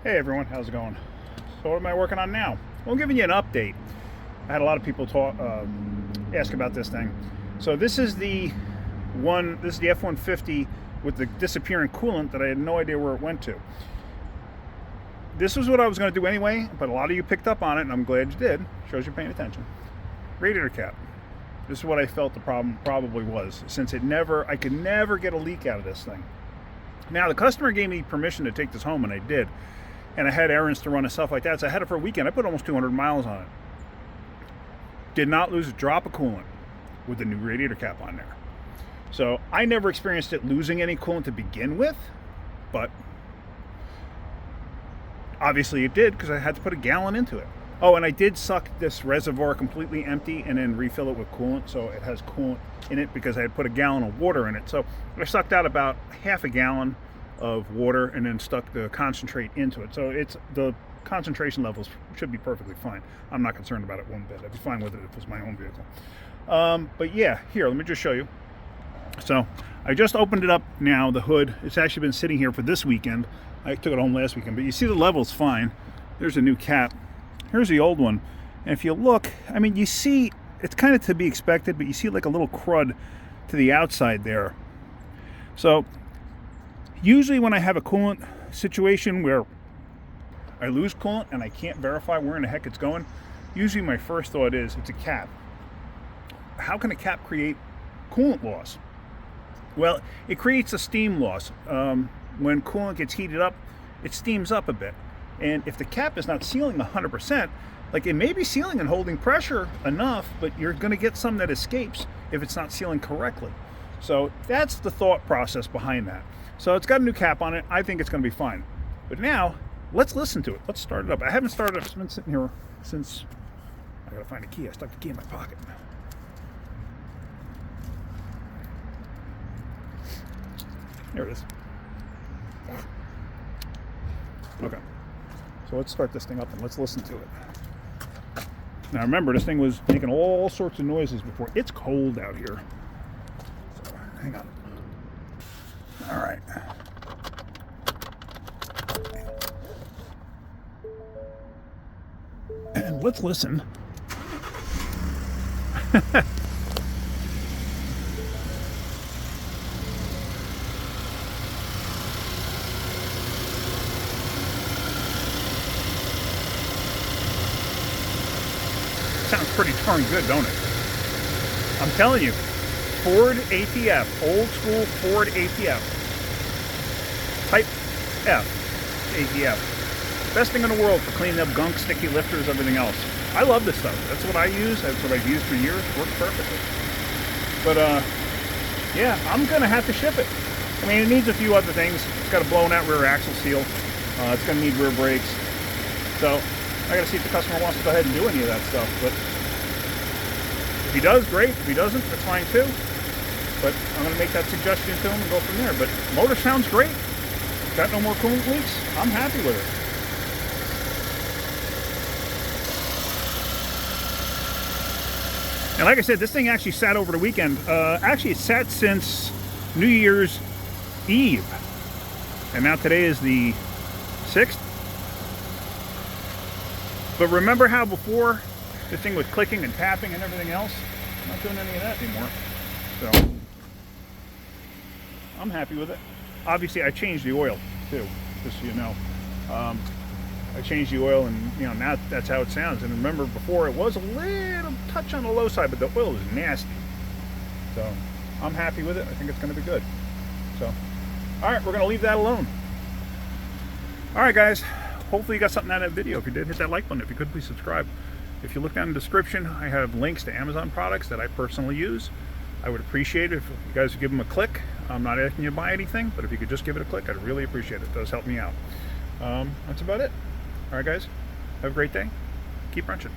Hey everyone, how's it going? So what am I working on now? Well, I'm giving you an update. I had a lot of people ask about this thing. So this is the F-150 with the disappearing coolant that I had no idea where it went to. This was what I was going to do anyway, but a lot of you picked up on it, and I'm glad you did. Shows you're paying attention. Radiator cap. This is what I felt the problem probably was, since I could never get a leak out of this thing. Now the customer gave me permission to take this home, and I did. And I had errands to run and stuff like that, so I had it for a weekend. I put almost 200 miles on it. Did not lose a drop of coolant with the new radiator cap on there. So I never experienced it losing any coolant to begin with, but obviously it did because I had to put a gallon into it. Oh, and I did suck this reservoir completely empty and then refill it with coolant, so it has coolant in it because I had put a gallon of water in it. So I sucked out about half a gallon of water and then stuck the concentrate into it. So the concentration levels should be perfectly fine. I'm not concerned about it one bit. I'd be fine with it if it was my own vehicle. But yeah, here, let me just show you. So I just opened it up now, the hood. It's actually been sitting here for this weekend. I took it home last weekend, but you see the level's fine. There's a new cap. Here's the old one. And if you look, I mean, you see, it's kind of to be expected, but you see like a little crud to the outside there. So usually when I have a coolant situation where I lose coolant and I can't verify where in the heck it's going, usually my first thought is it's a cap. How can a cap create coolant loss? Well, it creates a steam loss. When coolant gets heated up, it steams up a bit. And if the cap is not sealing 100%, like it may be sealing and holding pressure enough, but you're going to get some that escapes if it's not sealing correctly. So that's the thought process behind that. So it's got a new cap on it. I think it's going to be fine. But now, let's listen to it. Let's start it up. I haven't started it. It's been sitting here since... I got to find a key. I stuck the key in my pocket. There it is. Okay. So let's start this thing up and let's listen to it. Now remember, this thing was making all sorts of noises before. It's cold out here. So hang on. All right. And let's listen. Sounds pretty darn good, don't it? I'm telling you, Ford ATF, old school Ford ATF, Type F ATF. Best thing in the world for cleaning up gunk, sticky lifters, everything else. I love this stuff. That's what I use. That's what I've used for years. It works perfectly. But yeah, I'm gonna have to ship it. I mean, it needs a few other things. It's got a blown out rear axle seal. It's gonna need rear brakes. So I gotta see if the customer wants to go ahead and do any of that stuff. But if he does, great. If he doesn't, that's fine too. But I'm gonna make that suggestion to him and go from there. But motor sounds great. Got no more coolant leaks. I'm happy with it. And like I said, this thing actually sat over the weekend. Actually, it sat since New Year's Eve. And now today is the 6th. But remember how before this thing was clicking and tapping and everything else? I'm not doing any of that anymore. So I'm happy with it. Obviously, I changed the oil too, just so you know. I changed the oil, and you know, now that's how it sounds. And remember, before it was a little touch on the low side, but the oil is nasty. So I'm happy with it. I think it's going to be good. So, all right, we're going to leave that alone. All right, guys. Hopefully you got something out of that video. If you did, hit that like button. If you could, please subscribe. If you look down in the description, I have links to Amazon products that I personally use. I would appreciate it if you guys would give them a click. I'm not asking you to buy anything, but if you could just give it a click, I'd really appreciate it. It does help me out. That's about it. All right, guys. Have a great day. Keep wrenching.